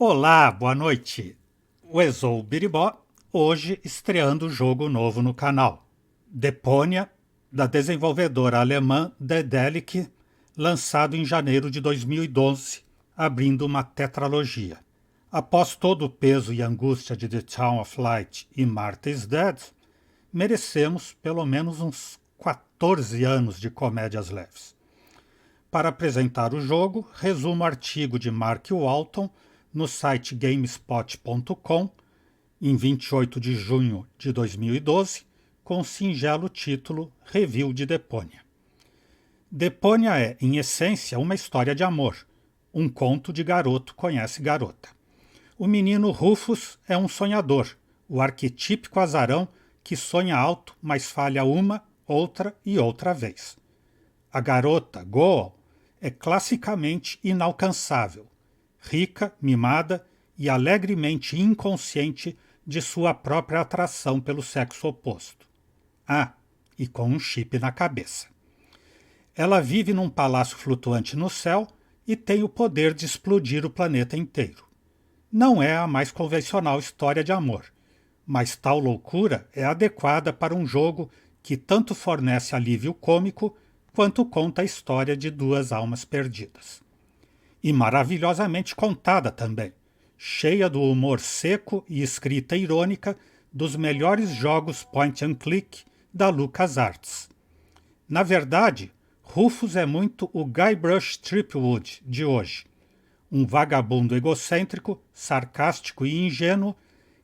Olá, boa noite. O Exou Biribó, hoje estreando jogo novo no canal. Deponia, da desenvolvedora alemã Dedelic, lançado em janeiro de 2012, abrindo uma tetralogia. Após todo o peso e angústia de The Town of Light e Martha is Dead, merecemos pelo menos uns 14 anos de comédias leves. Para apresentar o jogo, resumo o artigo de Mark Walton no site gamespot.com, em 28 de junho de 2012, com o singelo título Review de Deponia. Deponia é, em essência, uma história de amor, um conto de garoto conhece garota. O menino Rufus é um sonhador, o arquetípico azarão que sonha alto, mas falha uma, outra e outra vez. A garota, Goal, é classicamente inalcançável, rica, mimada e alegremente inconsciente de sua própria atração pelo sexo oposto. Ah, e com um chip na cabeça. Ela vive num palácio flutuante no céu e tem o poder de explodir o planeta inteiro. Não é a mais convencional história de amor, mas tal loucura é adequada para um jogo que tanto fornece alívio cômico quanto conta a história de duas almas perdidas. E maravilhosamente contada também, cheia do humor seco e escrita irônica dos melhores jogos point and click da LucasArts. Na verdade, Rufus é muito o Guybrush Threepwood de hoje, um vagabundo egocêntrico, sarcástico e ingênuo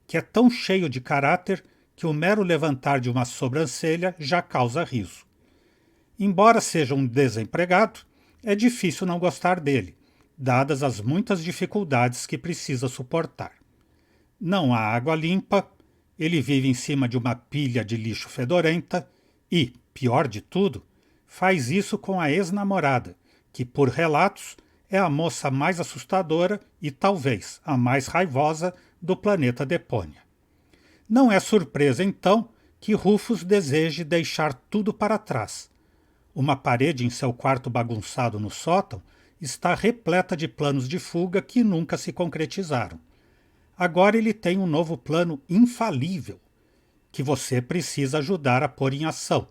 que é tão cheio de caráter que o mero levantar de uma sobrancelha já causa riso. Embora seja um desempregado, é difícil não gostar dele, dadas as muitas dificuldades que precisa suportar. Não há água limpa, ele vive em cima de uma pilha de lixo fedorenta e, pior de tudo, faz isso com a ex-namorada, que, por relatos, é a moça mais assustadora e talvez a mais raivosa do planeta Deponia. Não é surpresa, então, que Rufus deseje deixar tudo para trás. Uma parede em seu quarto bagunçado no sótão está repleta de planos de fuga que nunca se concretizaram. Agora ele tem um novo plano infalível, que você precisa ajudar a pôr em ação,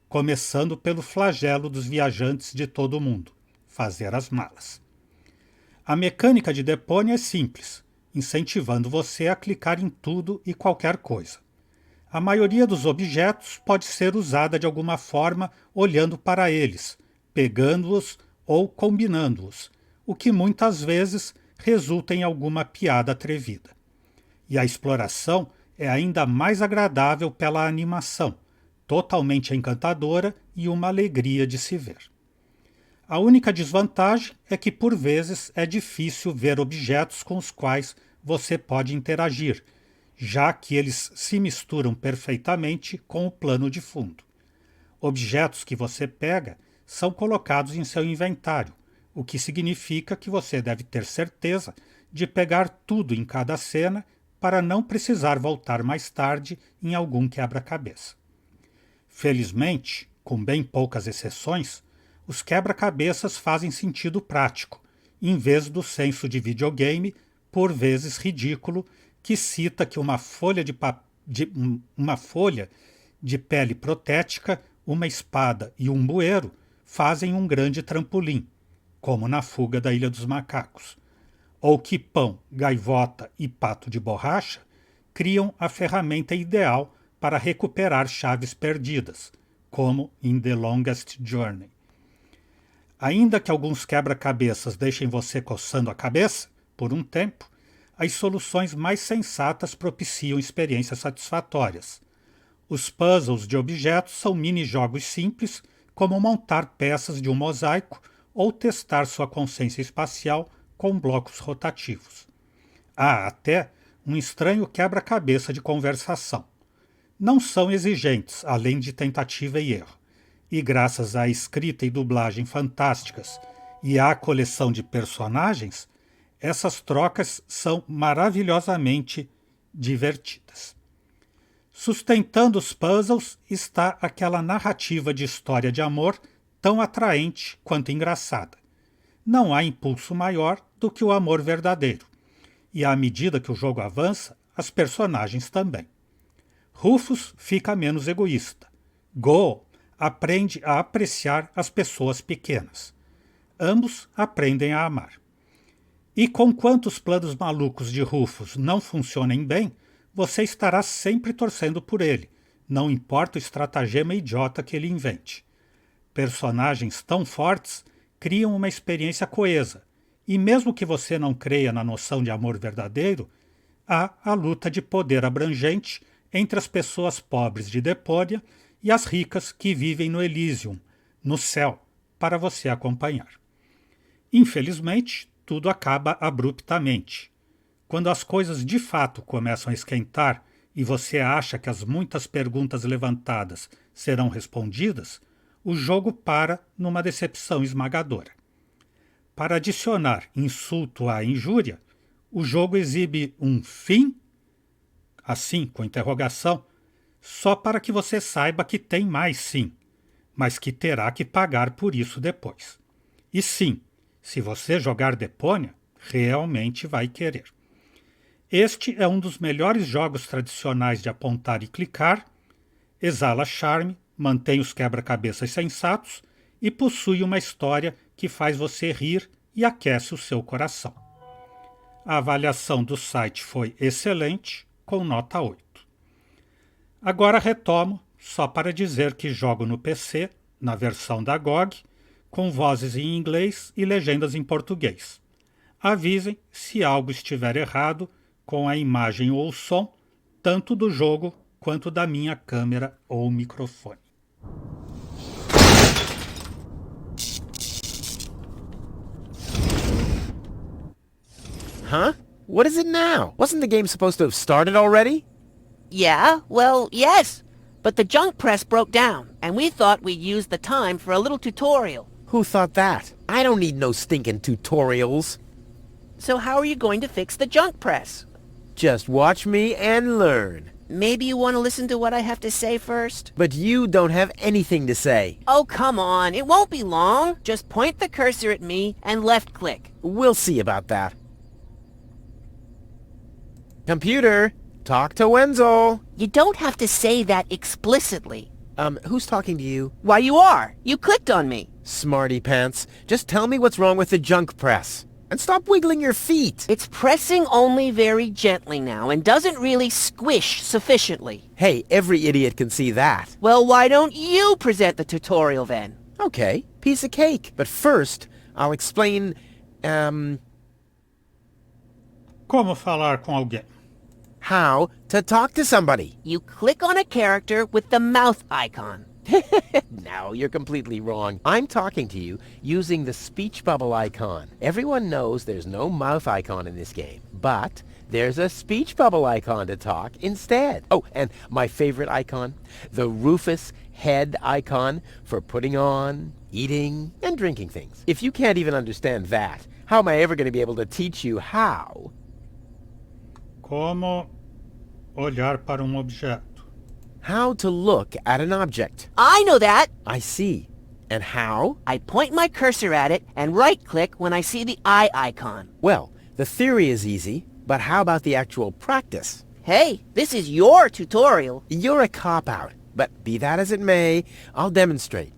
começando pelo flagelo dos viajantes de todo o mundo, fazer as malas. A mecânica de Deponia é simples, incentivando você a clicar em tudo e qualquer coisa. A maioria dos objetos pode ser usada de alguma forma olhando para eles, pegando-os ou combinando-os, o que muitas vezes resulta em alguma piada atrevida. E a exploração é ainda mais agradável pela animação, totalmente encantadora e uma alegria de se ver. A única desvantagem é que por vezes é difícil ver objetos com os quais você pode interagir, já que eles se misturam perfeitamente com o plano de fundo. Objetos que você pega são colocados em seu inventário, o que significa que você deve ter certeza de pegar tudo em cada cena para não precisar voltar mais tarde em algum quebra-cabeça. Felizmente, com bem poucas exceções, os quebra-cabeças fazem sentido prático, em vez do senso de videogame, por vezes ridículo, que cita que uma folha de pele protética, uma espada e um bueiro fazem um grande trampolim, como na fuga da Ilha dos Macacos, ou que pão, gaivota e pato de borracha criam a ferramenta ideal para recuperar chaves perdidas, como em The Longest Journey. Ainda que alguns quebra-cabeças deixem você coçando a cabeça, por um tempo, as soluções mais sensatas propiciam experiências satisfatórias. Os puzzles de objetos são mini-jogos simples, como montar peças de um mosaico ou testar sua consciência espacial com blocos rotativos. Há até um estranho quebra-cabeça de conversação. Não são exigentes, além de tentativa e erro. E graças à escrita e dublagem fantásticas e à coleção de personagens, essas trocas são maravilhosamente divertidas. Sustentando os puzzles está aquela narrativa de história de amor tão atraente quanto engraçada. Não há impulso maior do que o amor verdadeiro. e à medida que o jogo avança, as personagens também. Rufus fica menos egoísta. Go aprende a apreciar as pessoas pequenas. Ambos aprendem a amar. E conquanto os planos malucos de Rufus não funcionem bem, você estará sempre torcendo por ele, não importa o estratagema idiota que ele invente. Personagens tão fortes criam uma experiência coesa, e mesmo que você não creia na noção de amor verdadeiro, há a luta de poder abrangente entre as pessoas pobres de Deponia e as ricas que vivem no Elysium, no céu, para você acompanhar. Infelizmente, tudo acaba abruptamente. Quando as coisas de fato começam a esquentar e você acha que as muitas perguntas levantadas serão respondidas, o jogo para numa decepção esmagadora. Para adicionar insulto à injúria, o jogo exibe um fim, assim, com interrogação, só para que você saiba que tem mais sim, mas que terá que pagar por isso depois. E sim, se você jogar Deponia, realmente vai querer. Este é um dos melhores jogos tradicionais de apontar e clicar, exala charme, mantém os quebra-cabeças sensatos e possui uma história que faz você rir e aquece o seu coração. A avaliação do site foi excelente, com nota 8. Agora retomo, só para dizer que jogo no PC, na versão da GOG, com vozes em inglês e legendas em português. Avisem se algo estiver errado com a imagem ou o som, tanto do jogo quanto da minha câmera ou microfone. Huh? What is it now? Wasn't the game supposed to have started already? Yeah, well, yes. But the junk press broke down, and we thought we'd use the time for a little tutorial. Who thought that? I don't need no stinking tutorials. So how are you going to fix the junk press? Just watch me and learn. Maybe you want to listen to what I have to say first? But you don't have anything to say. Oh, come on. It won't be long. Just point the cursor at me and left-click. We'll see about that. Computer, talk to Wenzel. You don't have to say that explicitly. Who's talking to you? Why, you are. You clicked on me. Smarty pants. Just tell me what's wrong with the junk press. And stop wiggling your feet. It's pressing only very gently now and doesn't really squish sufficiently. Hey, every idiot can see that. Well, why don't you present the tutorial then? Okay, piece of cake. But first, I'll explain, Como falar com alguém? how to talk to somebody. You click on a character with the mouth icon. No, you're completely wrong. I'm talking to you using the speech bubble icon. Everyone knows there's no mouth icon in this game, but there's a speech bubble icon to talk instead. Oh, and my favorite icon, the Rufus head icon for putting on, eating, and drinking things. If you can't even understand that, how am I ever going to be able to teach you how? Como olhar para objeto? How to look at an object. I know that. I see. And how? I point my cursor at it and right-click when I see the eye icon. Well, the theory is easy, but how about the actual practice? Hey, this is your tutorial. You're a cop-out, but be that as it may, I'll demonstrate.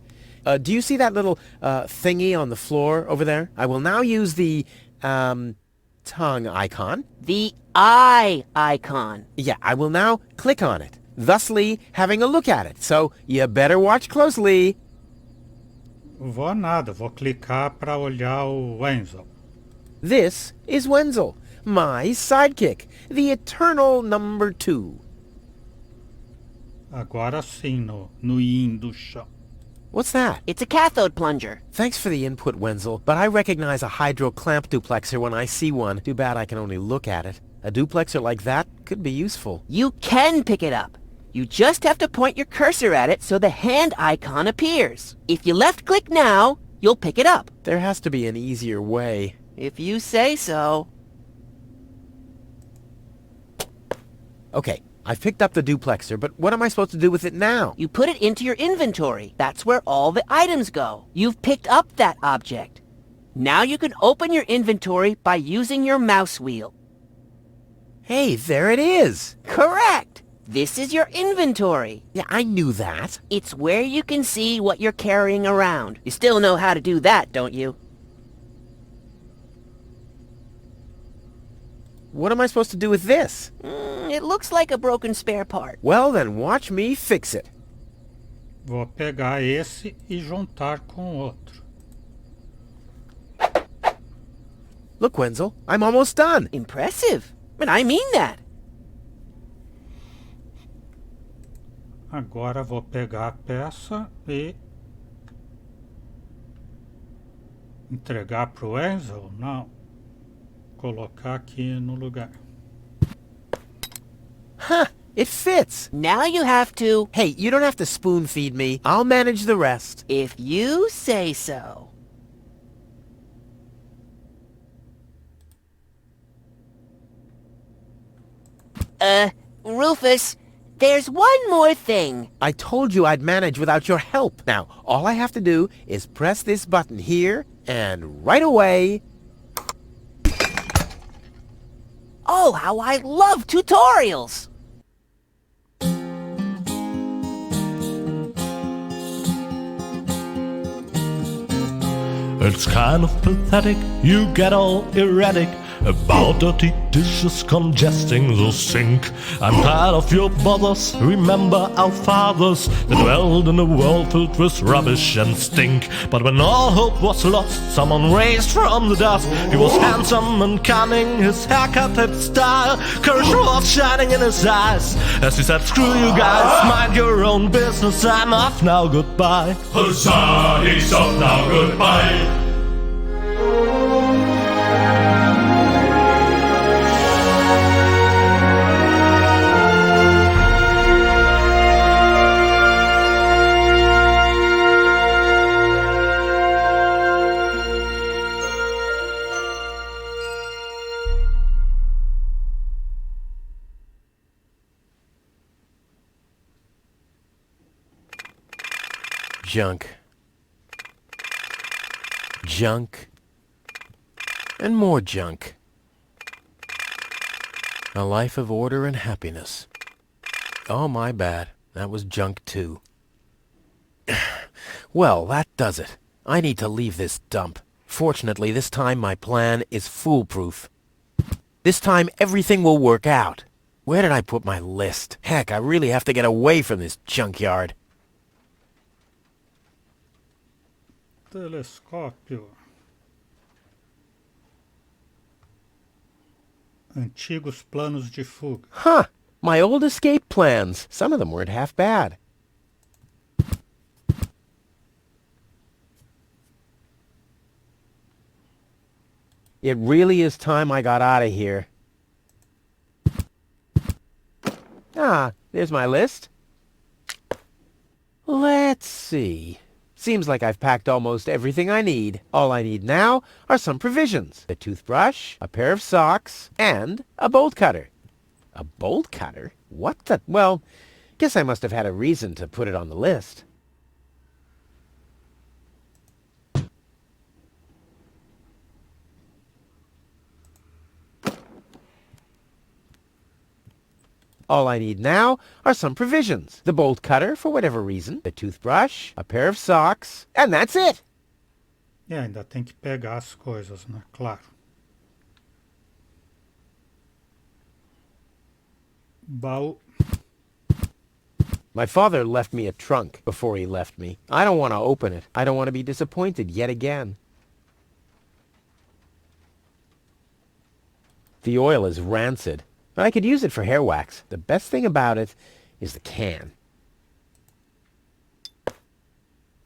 Do you see that little thingy on the floor over there? I will now use the tongue icon. The eye icon. Yeah, I will now click on it, thusly having a look at it. So you better watch closely. Vou nada, vou clicar para olhar o Wenzel. This is Wenzel, my sidekick, the eternal number 2. Agora sim, no yin do chão. What's that? It's a cathode plunger. Thanks for the input, Wenzel, but I recognize a hydro clamp duplexer when I see one. Too bad I can only look at it. A duplexer like that could be useful. You can pick it up. You just have to point your cursor at it so the hand icon appears. If you left-click now, you'll pick it up. There has to be an easier way. If you say so. Okay, I've picked up the duplexer, but what am I supposed to do with it now? You put it into your inventory. That's where all the items go. You've picked up that object. Now you can open your inventory by using your mouse wheel. Hey, there it is. Correct! This is your inventory. Yeah, I knew that. It's where you can see what you're carrying around. You still know how to do that, don't you? What am I supposed to do with this? It looks like a broken spare part. Well, then watch me fix it. Vou pegar esse e juntar com outro. Look, Wenzel, I'm almost done. Impressive. But I mean that. Agora vou pegar a peça e entregar para o Wenzel? Não. Colocar aqui no lugar. Huh, it fits. Now you have to, Hey, you don't have to spoon feed me. I'll manage the rest. if you say so. Rufus, there's one more thing. I told you I'd manage without your help. Now, all I have to do is press this button here, and right away... Oh, how I love tutorials! It's kind of pathetic, you get all erratic about dirty dishes congesting the sink. I'm tired of your bothers, remember our fathers that dwelled in a world filled with rubbish and stink. But when all hope was lost, someone raised from the dust. He was handsome and cunning, his haircut had style, courage was shining in his eyes as he said, screw you guys, mind your own business, I'm off now, goodbye. Huzzah, he's off now, goodbye. Junk. Junk. And more junk. A life of order and happiness. Oh, my bad. That was junk too. Well, that does it. I need to leave this dump. Fortunately, this time my plan is foolproof. This time everything will work out. Where did I put my list? Heck, I really have to get away from this junkyard. Telescópio. Antigos planos de fuga. Huh! My old escape plans. Some of them weren't half bad. It really is time I got out of here. Ah, there's my list. Let's see. Seems like I've packed almost everything I need. All I need now are some provisions. A toothbrush, a pair of socks, and a bolt cutter. A bolt cutter? What the... Well, guess I must have had a reason to put it on the list. All I need now are some provisions. The bolt cutter, for whatever reason, a toothbrush, a pair of socks, and that's it! E ainda tem que pegar as coisas, né? Claro. Baú. My father left me a trunk before he left me. I don't want to open it. I don't want to be disappointed yet again. The oil is rancid. But I could use it for hair wax. The best thing about it is the can.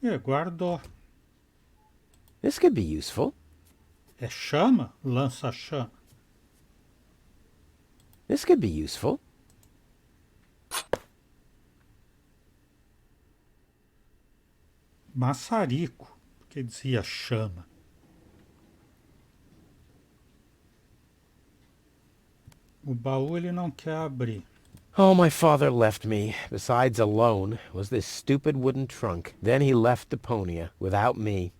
Guardou. This could be useful. É chama? Lança-chama. This could be useful. Maçarico, porque dizia chama. O baú ele não quer abrir. All my father left me, besides alone, was this stupid wooden trunk. Then he left Deponia, without me.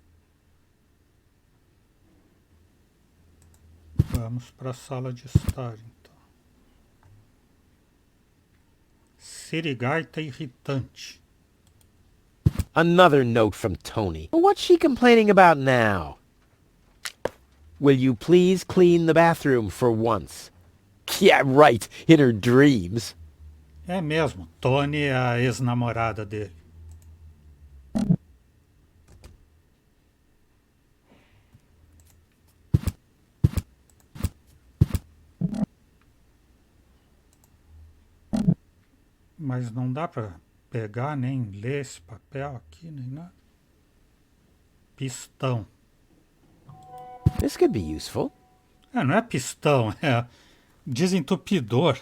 Vamos para a sala de estar, então. sirigaita irritante. Another note from Tony. What's she complaining about now? Will you please clean the bathroom for once? Yeah, right, in her dreams. É mesmo, Tony é a ex-namorada dele. Mas não dá pra pegar nem ler esse papel aqui, nem nada. Pistão. This could be useful. Não é pistão, é desentupidor.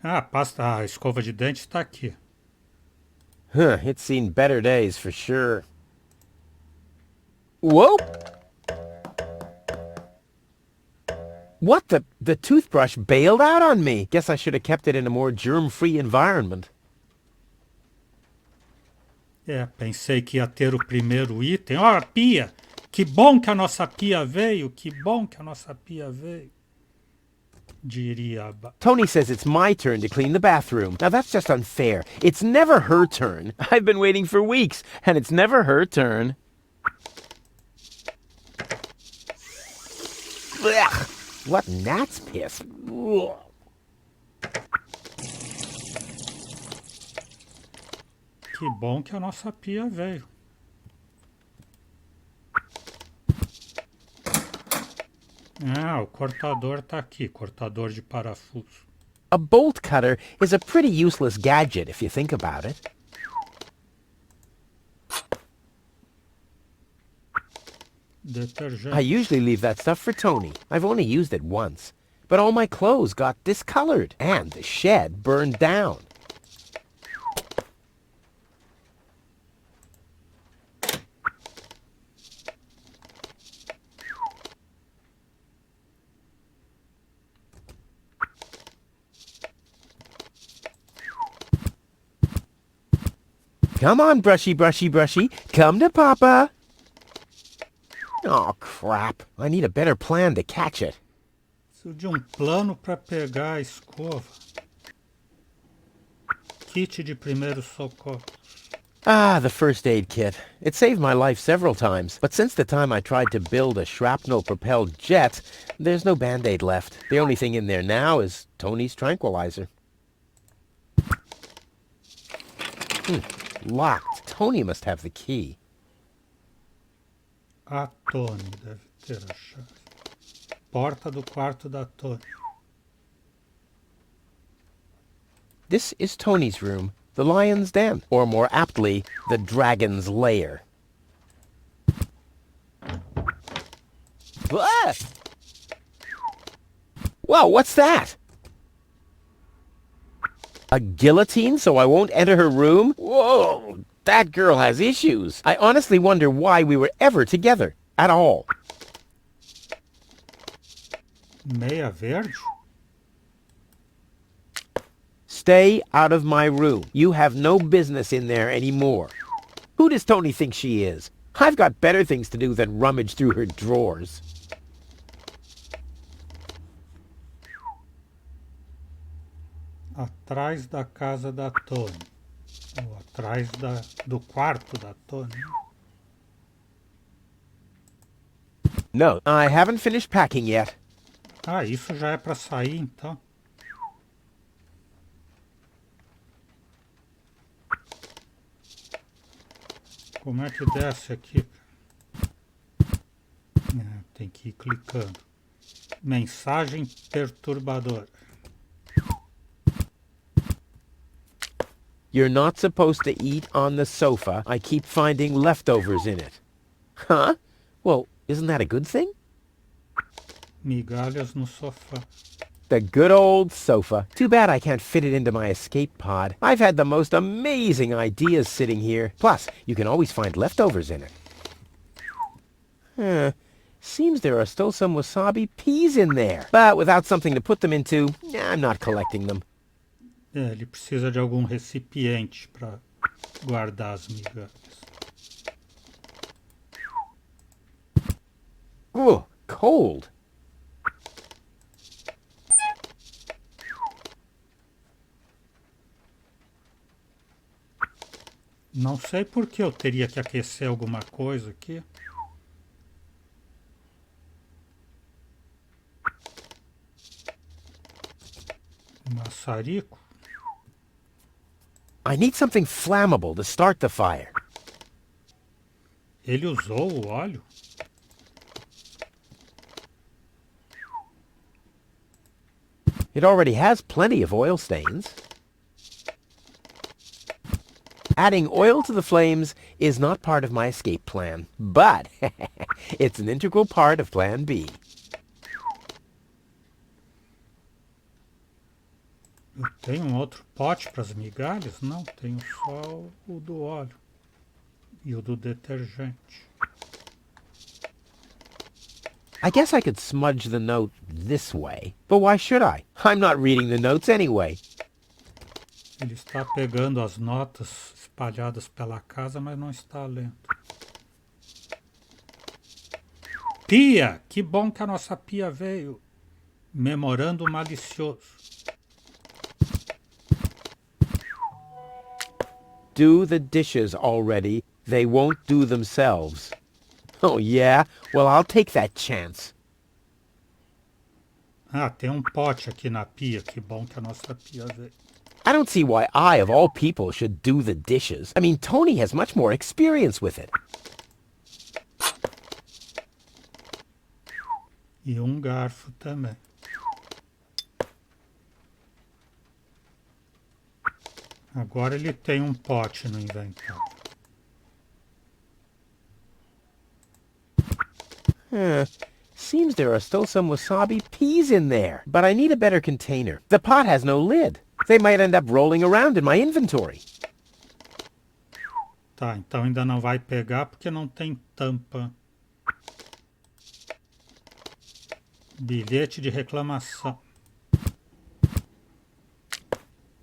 A escova de dente está aqui. Huh, it's seen better days for sure. Whoa! What the toothbrush bailed out on me. Guess I should have kept it in a more germ-free environment. Pensei que ia ter o primeiro item. Ó, a pia! Que bom que a nossa pia veio! Que bom que a nossa pia veio! Diria... Tony says it's my turn to clean the bathroom. Now that's just unfair. It's never her turn. I've been waiting for weeks, and it's never her turn. Ugh, what gnat's piss. Ugh. Que bom que a nossa pia veio. O cortador tá aqui, cortador de parafuso. A bolt cutter is a pretty useless gadget if you think about it. Detergente. I usually leave that stuff for Tony. I've only used it once. But all my clothes got discolored, and the shed burned down. Come on, brushy, brushy, brushy. Come to Papa. Oh, crap. I need a better plan to catch it. Preciso de plano para pegar a escova. Kit de primeiro socorro. Ah, the first aid kit. It saved my life several times, but since the time I tried to build a shrapnel-propelled jet, there's no Band-Aid left. The only thing in there now is Tony's tranquilizer. Locked. Tony must have the key. A Tony deve ter a chave. Porta do quarto da Tony. This is Tony's room, the lion's den, or more aptly, the dragon's lair. Ah! Whoa, what's that? A guillotine so I won't enter her room? Whoa, that girl has issues. I honestly wonder why we were ever together, at all. Meia verde? Stay out of my room. You have no business in there anymore. Who does Tony think she is? I've got better things to do than rummage through her drawers. Atrás da casa da Tony. Ou atrás do quarto da Tony. No, I haven't finished packing yet. Isso já é para sair, então. Como é que desce aqui? Tem que ir clicando. Mensagem perturbadora. You're not supposed to eat on the sofa. I keep finding leftovers in it. Huh? Well, isn't that a good thing? Migalhas no sofá. The good old sofa. Too bad I can't fit it into my escape pod. I've had the most amazing ideas sitting here. Plus, you can always find leftovers in it. Seems there are still some wasabi peas in there. But without something to put them into, I'm not collecting them. Ele precisa de algum recipiente para guardar as migalhas. Ooh, cold. Não sei por que eu teria que aquecer alguma coisa aqui. Maçarico. I need something flammable to start the fire. Ele usou o óleo? It already has plenty of oil stains. Adding oil to the flames is not part of my escape plan, but it's an integral part of Plan B. Eu tenho um outro pote para as migalhas? Não, tenho só o do óleo e o do detergente. I guess I could smudge the note this way, but why should I? I'm not reading the notes anyway. Ele está pegando as notas espalhadas pela casa, mas não está lendo. Pia! Que bom que a nossa pia veio. Memorando malicioso. Do the dishes already. They won't do themselves. Oh, yeah? Well, I'll take that chance. Ah, tem um pote aqui na pia. Que bom que a nossa pia veio. I don't see why I, of all people, should do the dishes. I mean, Tony has much more experience with it. E um garfo também. Agora ele tem um pote no inventário. Seems there are still some wasabi peas in there, but I need a better container. The pot has no lid. They might end up rolling around in my inventory. Tá, então ainda não vai pegar porque não tem tampa. Bilhete de reclamação.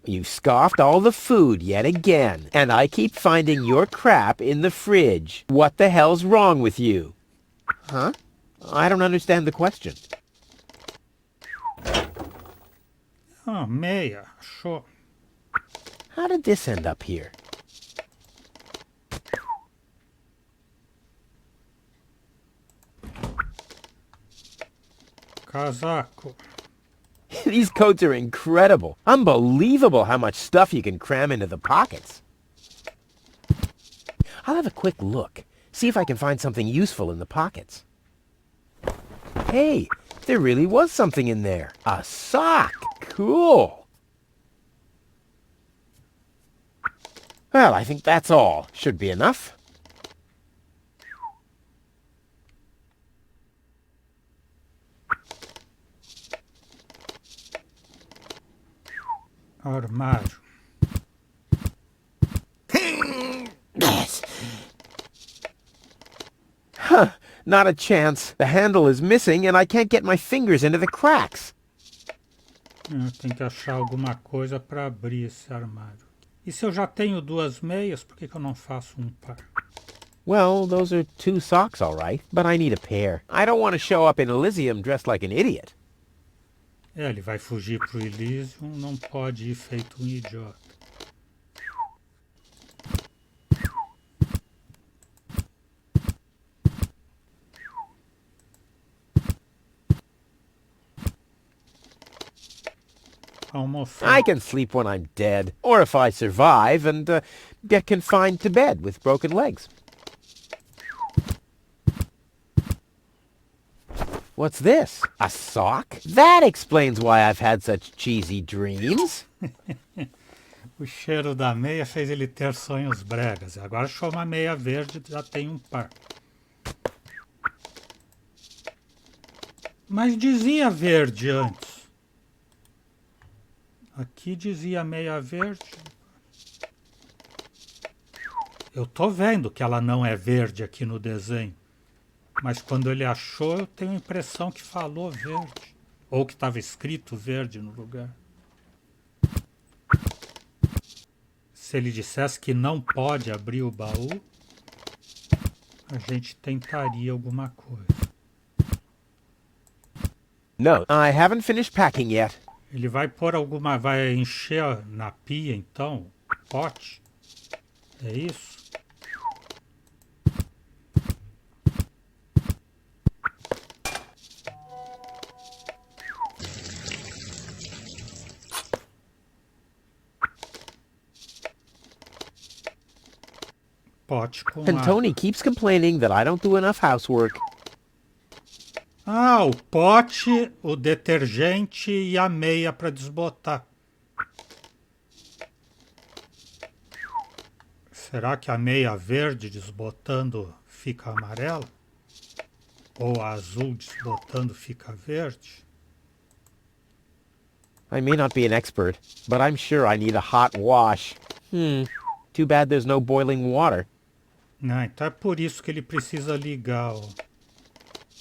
You scoffed all the food yet again, and I keep finding your crap in the fridge. What the hell's wrong with you? Huh? I don't understand the question. Ah, meia, achou. How did this end up here? Casaco. These coats are incredible. Unbelievable how much stuff you can cram into the pockets. I'll have a quick look, see if I can find something useful in the pockets. Hey, there really was something in there. A sock. Cool. Well, I think that's all. Should be enough. Armário. Huh, not a chance. The handle is missing and I can't get my fingers into the cracks. Tem que achar alguma coisa para abrir esse armário. E se eu já tenho duas meias, por que eu não faço um par? Well, those are 2 socks, all right, but I need a pair. I don't want to show up in Elysium dressed like an idiot. Ele vai fugir pro Elysium, não pode ir feito um idiota. Almofada. I can sleep when I'm dead, or if I survive and get confined to bed with broken legs. What's this? A sock? That explains why I've had such cheesy dreams. O cheiro da meia fez ele ter sonhos bregas. Agora achou uma meia verde, já tem um par. Mas dizia verde antes. Aqui dizia meia verde. Eu tô vendo que ela não é verde aqui no desenho. Mas quando ele achou, eu tenho a impressão que falou verde. Ou que estava escrito verde no lugar. Se ele dissesse que não pode abrir o baú, a gente tentaria alguma coisa. No, I haven't finished packing yet. Ele vai pôr alguma... Vai encher na pia, então, o pote? É isso? Pote com And água. Tony keeps complaining that I don't do enough housework. Ah, o pote, o detergente e a meia para desbotar. Será que a meia verde desbotando fica amarela? Ou a azul desbotando fica verde? I may not be an expert, but I'm sure I need a hot wash. Too bad there's no boiling water. Ah, então é por isso que ele precisa ligar o...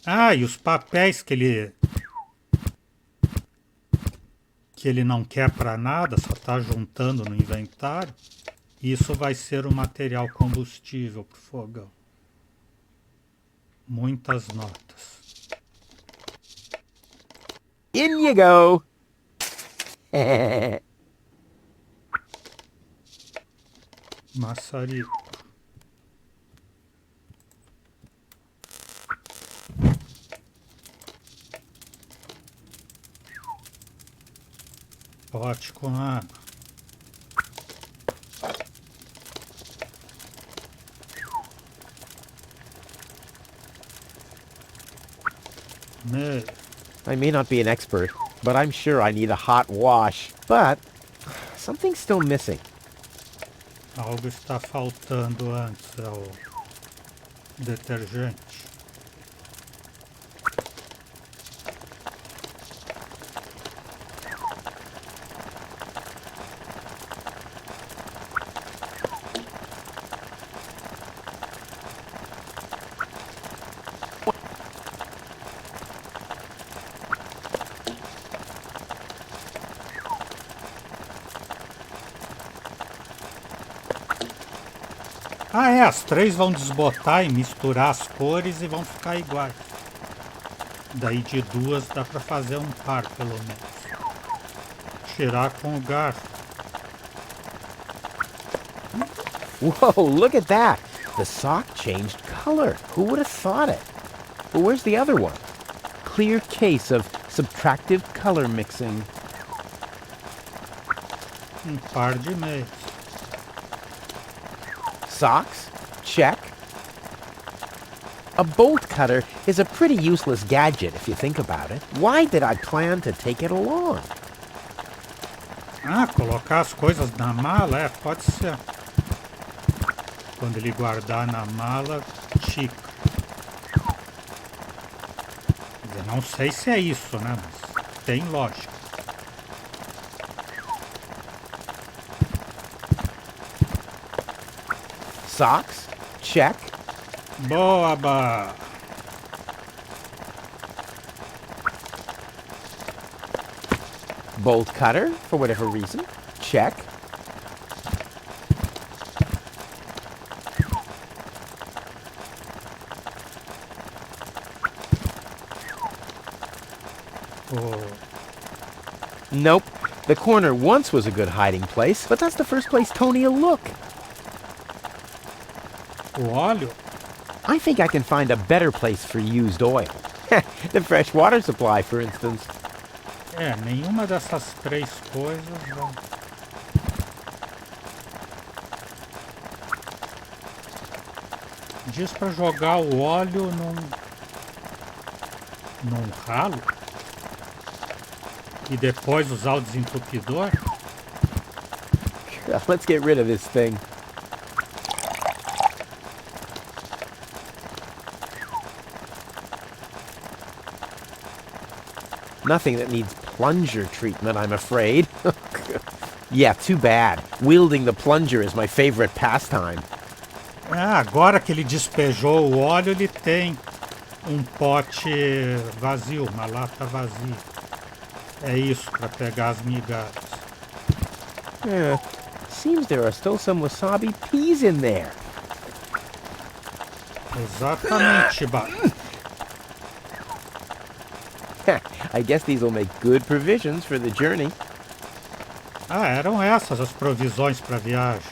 Ah, e os papéis que ele não quer para nada, só está juntando no inventário. Isso vai ser o material combustível para o fogão. Muitas notas. In you go! Maçarico. Pote com água. Meio. I may not be an expert, but I'm sure I need a hot wash. But something's still missing. Algo está faltando antes, é o detergente. Ah, é, as três vão desbotar e misturar as cores e vão ficar iguais. Daí de duas dá pra fazer um par, pelo menos. Tirar com o garfo. Whoa, look at that! The sock changed color. Who would have thought it? But where's the other one? Clear case of subtractive color mixing. Um par de meias. Socks? Check. A bolt cutter is a pretty useless gadget if you think about it. Why did I plan to take it along? Ah, colocar as coisas na mala? É, pode ser. Quando ele guardar na mala, chica. Quer dizer, não sei se é isso, né? Mas tem lógica. Socks? Check. Boa, Ba! Bolt cutter, for whatever reason. Check. O... Nope. The corner once was a good hiding place, but that's the first place Tony'll look. o óleo? I think I can find a better place for used oil. The fresh water supply, for instance. É, nenhuma dessas três coisas vai... Diz pra jogar o óleo num ralo e depois usar o desentupidor. Let's get rid of this thing. Nothing that needs plunger treatment, I'm afraid. Yeah, too bad. Wielding the plunger is my favorite pastime. Ah, agora que ele despejou o óleo, ele tem um pote vazio, uma lata vazia. É isso, para pegar as migalhas. Seems there are still some wasabi peas in there. Exatamente, Ba. I guess these will make good provisions for the journey. Ah, eram essas as provisões para a viagem.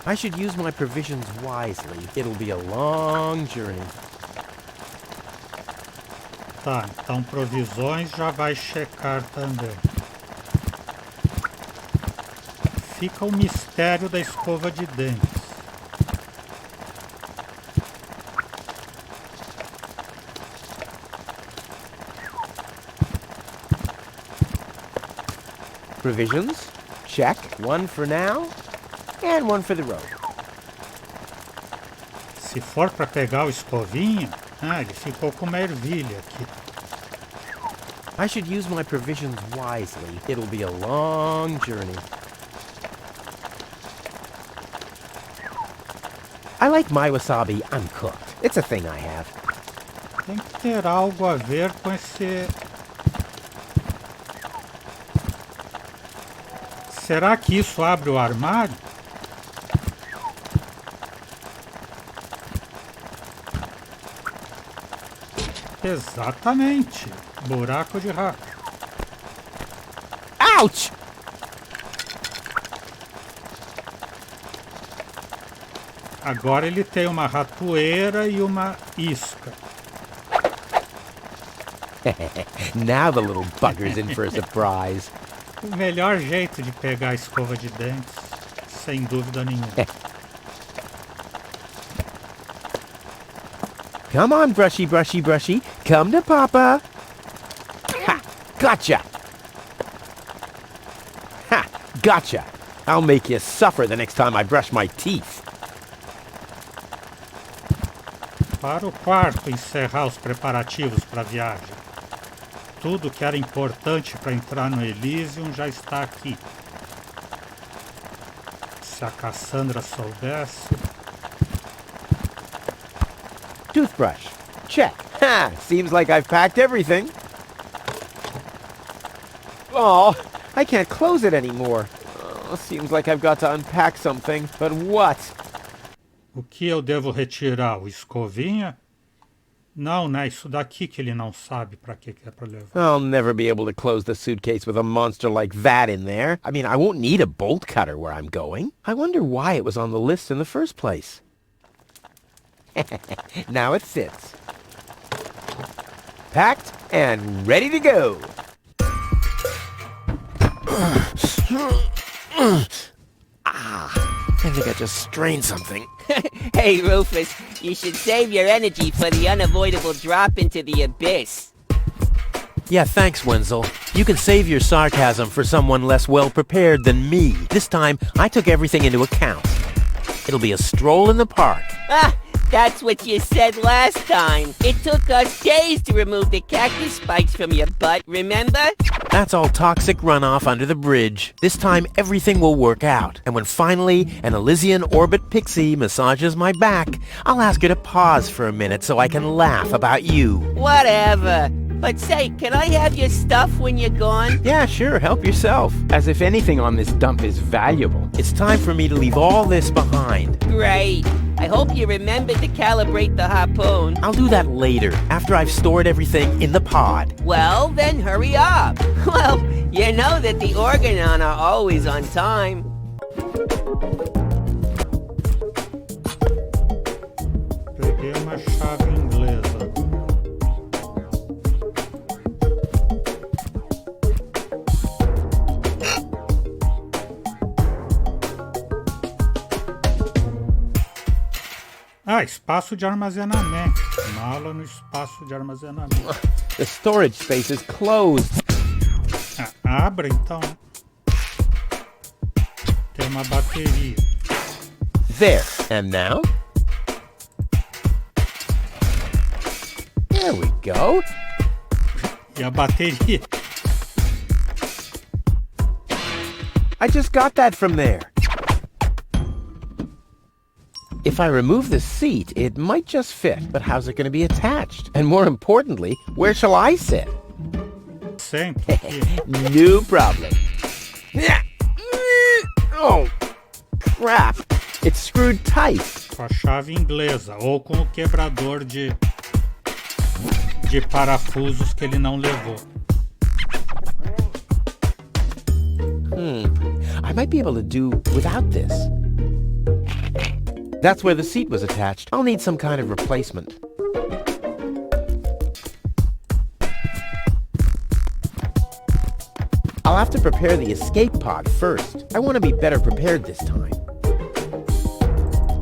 I should use my provisions wisely. It'll be a long journey. Tá, então provisões já vai checar também. Fica o mistério da escova de dentes. Provisions? Check. One for now, and one for the road. Se for para pegar o escovinha, ele ficou com uma ervilha aqui. I should use my provisions wisely. It'll be a long journey. I like my wasabi uncooked. It's a thing I have. Tem que ter algo a ver com esse... Será que isso abre o armário? Exatamente. Buraco de rato. Ouch! Agora ele tem uma ratoeira e uma isca. Now the little bugger's in for a surprise. O melhor jeito de pegar a escova de dentes, sem dúvida nenhuma. Come on, brushy, brushy, brushy. Come to Papa. Ha! Gotcha! Ha! Gotcha! I'll make you suffer the next time I brush my teeth. Para o quarto encerrar os preparativos para a viagem. Tudo que era importante para entrar no Elysium já está aqui. Se a Cassandra soubesse... Toothbrush. Check. Ha! Seems like I've packed everything. Oh, I can't close it anymore. Oh, seems like I've got to unpack something. But what? O que eu devo retirar? O escovinha? Não, né? Isso daqui que ele não sabe para que é para levar. I'll never be able to close the suitcase with a monster like that in there. I mean, I won't need a bolt cutter where I'm going. I wonder why it was on the list in the first place. Now it sits. Packed and ready to go. I think I just strained something. Hey, Rufus, you should save your energy for the unavoidable drop into the abyss. Yeah, thanks, Wenzel. You can save your sarcasm for someone less well-prepared than me. This time, I took everything into account. It'll be a stroll in the park. Ah, that's what you said last time. It took us days to remove the cactus spikes from your butt, remember? That's all toxic runoff under the bridge. This time, everything will work out. And when finally an Elysian orbit pixie massages my back, I'll ask her to pause for a minute so I can laugh about you. Whatever. But say, can I have your stuff when you're gone? Yeah, sure, help yourself. As if anything on this dump is valuable. It's time for me to leave all this behind. Great. I hope you remember to calibrate the harpoon. I'll do that later, after I've stored everything in the pod. Well, then hurry up. Well, you know that the Organon are always on time. Peguei uma chave inglesa. Ah, espaço de armazenamento. Mala no espaço de armazenamento. The storage space is closed. Ah, abre então. Tem uma bateria. There. And now? There we go. E a bateria? I just got that from there. If I remove the seat, it might just fit, but how's it going to be attached? And more importantly, where shall I sit? Sempre. No problem. Oh, crap. It's screwed tight. Com a chave inglesa ou com o quebrador de de parafusos que ele não levou. I might be able to do without this. That's where the seat was attached. I'll need some kind of replacement. I'll have to prepare the escape pod first. I want to be better prepared this time.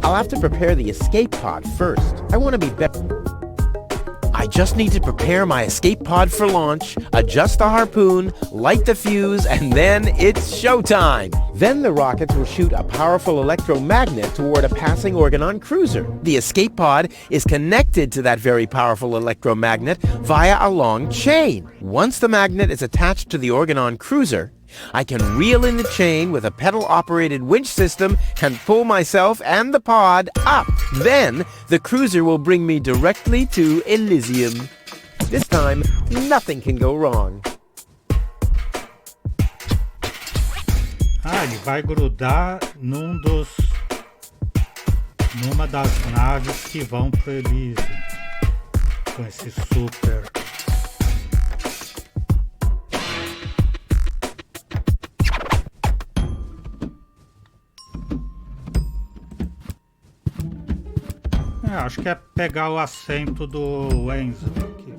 I'll have to prepare the escape pod first. I want to be better. I just need to prepare my escape pod for launch, adjust the harpoon, light the fuse, and then it's showtime! Then the rockets will shoot a powerful electromagnet toward a passing Organon cruiser. The escape pod is connected to that very powerful electromagnet via a long chain. Once the magnet is attached to the Organon cruiser, I can reel in the chain with a pedal-operated winch system and pull myself and the pod up. Then, the cruiser will bring me directly to Elysium. This time, nothing can go wrong. Ele vai grudar numa das naves que vão pro Elysium. Com esse super... acho que é pegar o assento do Wenzel aqui.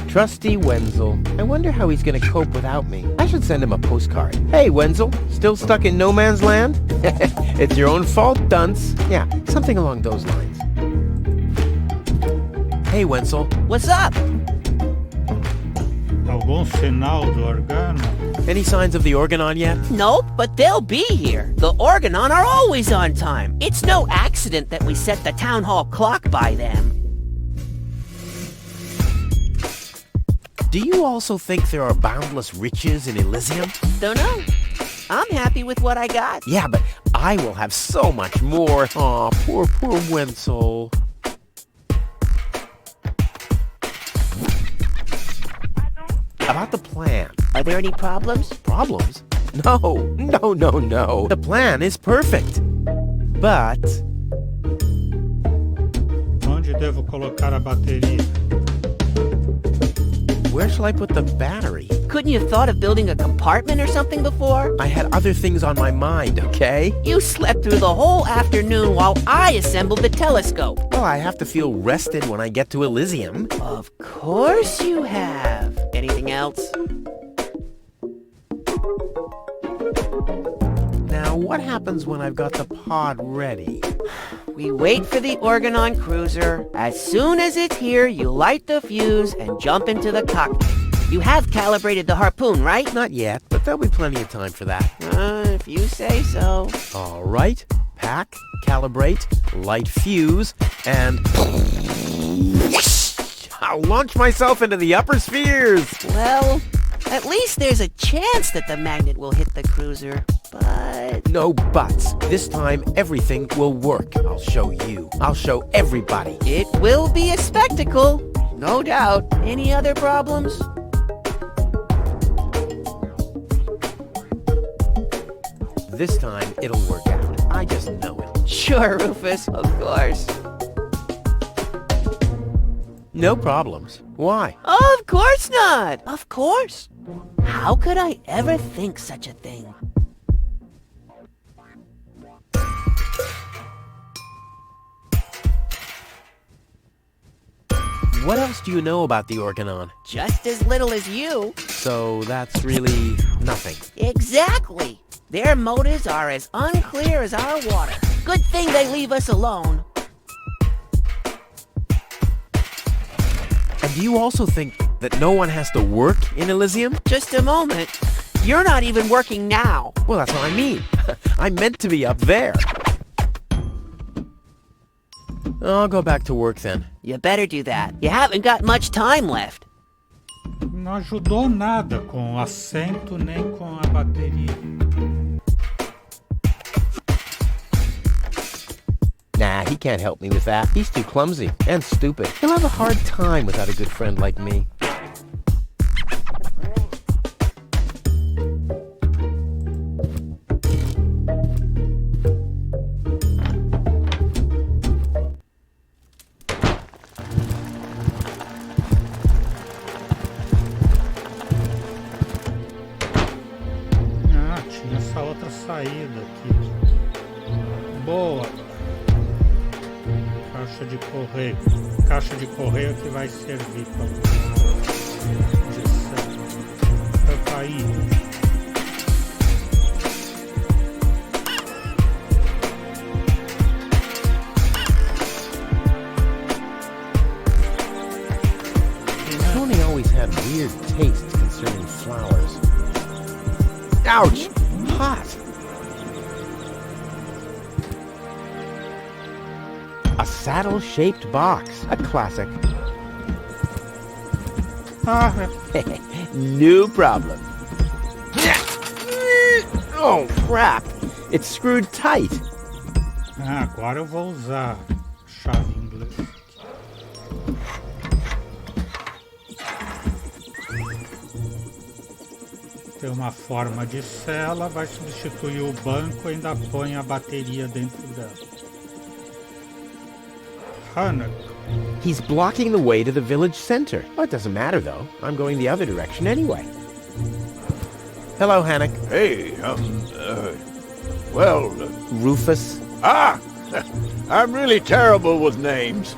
Trusty Wenzel. I wonder how he's gonna cope without me. I should send him a postcard. Hey, Wenzel, still stuck in no man's land? It's your own fault, dunce. Yeah, something along those lines. Hey, Wenzel. What's up? Algum sinal do Organon? Any signs of the Organon yet? Nope, but they'll be here. The Organon are always on time. It's no accident that we set the town hall clock by them. Do you also think there are boundless riches in Elysium? Don't know. I'm happy with what I got. Yeah, but I will have so much more. Aw, poor Wenzel. About the plan. Are there any problems? Problems? No. The plan is perfect. But... Onde devo colocar a bateria? Where shall I put the battery? Couldn't you have thought of building a compartment or something before? I had other things on my mind, okay? You slept through the whole afternoon while I assembled the telescope. Well, I have to feel rested when I get to Elysium. Of course you have. Anything else? Now, what happens when I've got the pod ready? We wait for the Organon cruiser. As soon as it's here, you light the fuse and jump into the cockpit. You have calibrated the harpoon, right? Not yet, but there'll be plenty of time for that. If you say so. All right. Pack, calibrate, light fuse, and... I'll launch myself into the upper spheres! Well, at least there's a chance that the magnet will hit the cruiser, but... No buts. This time, everything will work. I'll show you. I'll show everybody. It will be a spectacle, no doubt. Any other problems? This time, it'll work out. I just know it. Sure, Rufus, of course. No problems. Why? Of course not! Of course! How could I ever think such a thing? What else do you know about the Organon? Just as little as you. So that's really nothing. Exactly! Their motives are as unclear as our water. Good thing they leave us alone. And do you also think that no one has to work in Elysium? Just a moment. You're not even working now. Well, that's what I mean. I'm meant to be up there. I'll go back to work then. You better do that. You haven't got much time left. Não ajudou nada com o assento nem com a bateria. Nah, he can't help me with that. He's too clumsy and stupid. He'll have a hard time without a good friend like me. Boa. Caixa de correio. Caixa de correio que vai servir para cair. Tony always had weird tastes concerning flowers. Ouch! Hot! A saddle-shaped box. A classic. No problem. Oh, crap! It's screwed tight. Agora eu vou usar chave inglesa. Tem uma forma de cela, vai substituir o banco e ainda põe a bateria dentro dela. Hanukkah. He's blocking the way to the village center. Oh, it doesn't matter, though. I'm going the other direction anyway. Hello, Hannock. Hey, Rufus. I'm really terrible with names.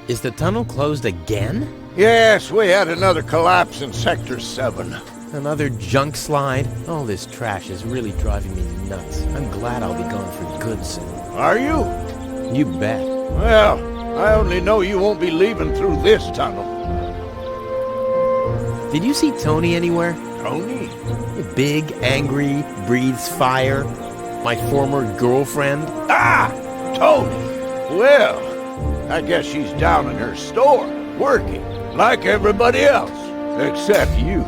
Is the tunnel closed again? Yes, we had another collapse in Sector 7. Another junk slide? All this trash is really driving me nuts. I'm glad I'll be gone for good soon. Are you? You bet. Well, I only know you won't be leaving through this tunnel. Did you see Tony anywhere? Tony? Big, angry, breathes fire. My former girlfriend. Tony! Well, I guess she's down in her store, working, like everybody else, except you.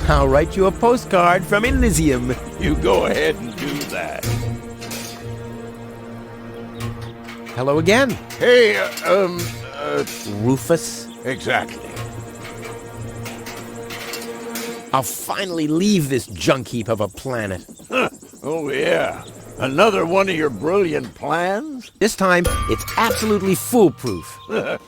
I'll write you a postcard from Elysium. You go ahead and do that. Hello again. Hey, Rufus. exactly. I'll finally leave this junk heap of a planet. Oh, yeah. Another one of your brilliant plans? This time, it's absolutely foolproof.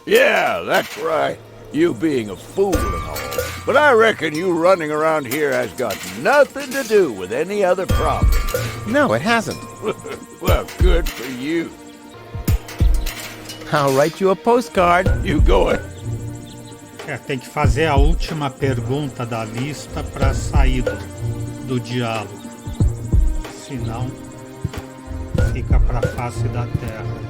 Yeah, that's right. You being a fool and all. But I reckon you running around here has got nothing to do with any other problem. No, it hasn't. Well, good for you. I'll write you a postcard. You go ahead. Tem que fazer a última pergunta da lista para sair do diálogo. Senão, fica para a face da terra.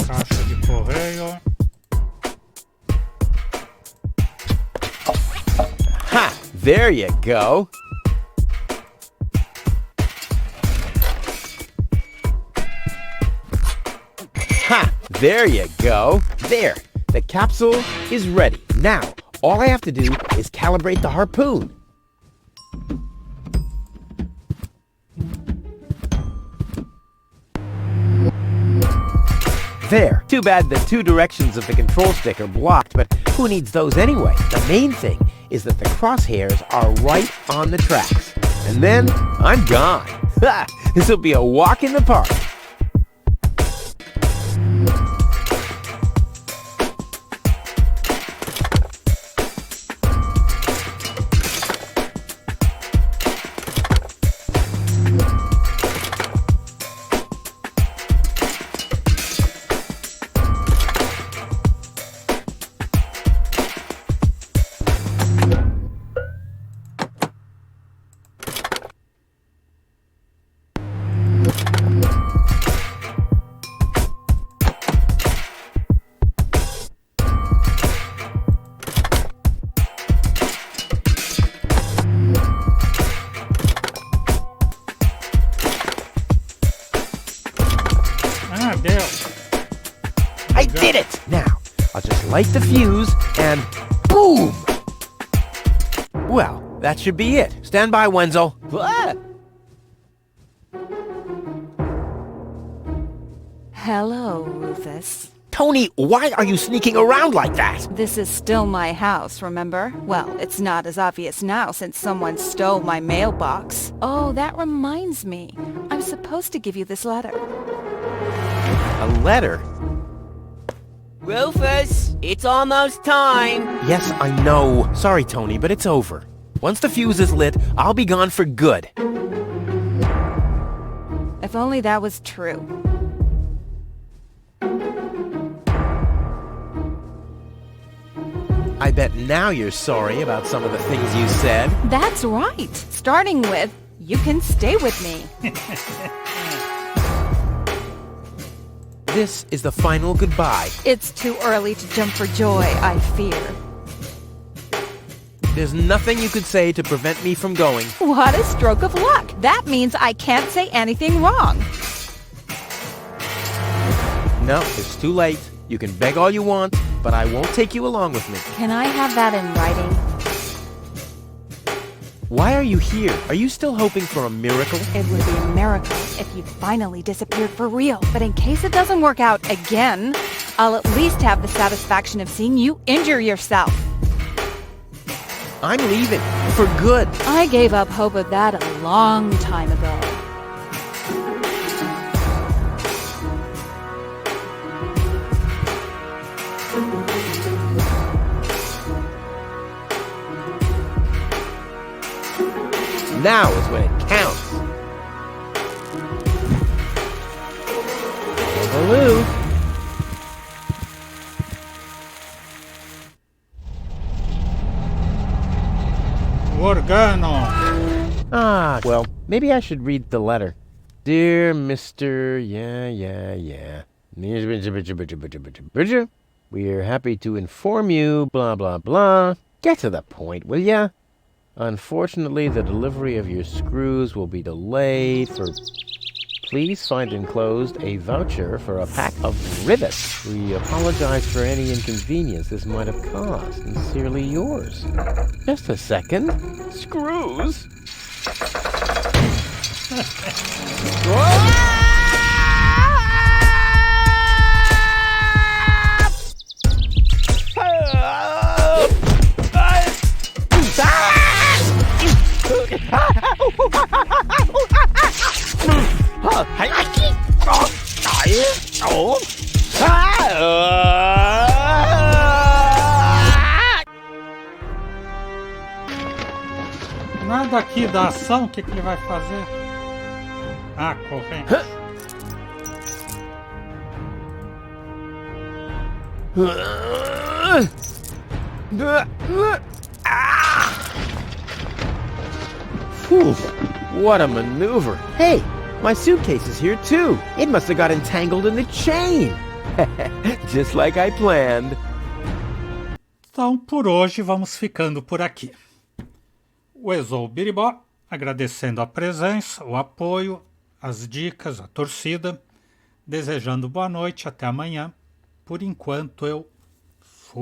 Caixa de correio. Ha! There you go. Ha! There you go. There. The capsule is ready. Now, all I have to do is calibrate the harpoon. There. Too bad the two directions of the control stick are blocked, but who needs those anyway? The main thing is that the crosshairs are right on the tracks. And then I'm gone. Ha! This'll be a walk in the park. I did it! Now, I'll just light the fuse and boom! Well, that should be it. Stand by, Wenzel. Ah! Hello, Rufus. Tony, why are you sneaking around like that? This is still my house, remember? Well, it's not as obvious now since someone stole my mailbox. Oh, that reminds me. I'm supposed to give you this letter. A letter? Rufus, it's almost time. Yes, I know. Sorry, Tony, but it's over. Once the fuse is lit, I'll be gone for good. If only that was true. I bet now you're sorry about some of the things you said. That's right. Starting with, you can stay with me. This is the final goodbye. It's too early to jump for joy, I fear. There's nothing you could say to prevent me from going. What a stroke of luck. That means I can't say anything wrong. No, it's too late. You can beg all you want, but I won't take you along with me. Can I have that in writing? Why are you here? Are you still hoping for a miracle? It would be a miracle if you finally disappeared for real. But in case it doesn't work out again, I'll at least have the satisfaction of seeing you injure yourself. I'm leaving. For good. I gave up hope of that a long time ago. Now is when it counts. Baloo. Organo. Ah, well, maybe I should read the letter. Dear Mr. We're happy to inform you, blah, blah, blah. Get to the point, will ya? Unfortunately, the delivery of your screws will be delayed for... Please find enclosed a voucher for a pack of rivets. We apologize for any inconvenience this might have caused. Sincerely yours. Just a second. Screws? Nada aqui da ação, o que ele vai fazer? Ah, corrente. Phew, what a maneuver. Hey, my suitcase is here too. It must have got entangled in the chain. Just like I planned. Então, por hoje, vamos ficando por aqui. O Exou Biribó, agradecendo a presença, o apoio, as dicas, a torcida, desejando boa noite, até amanhã. Por enquanto, eu fui.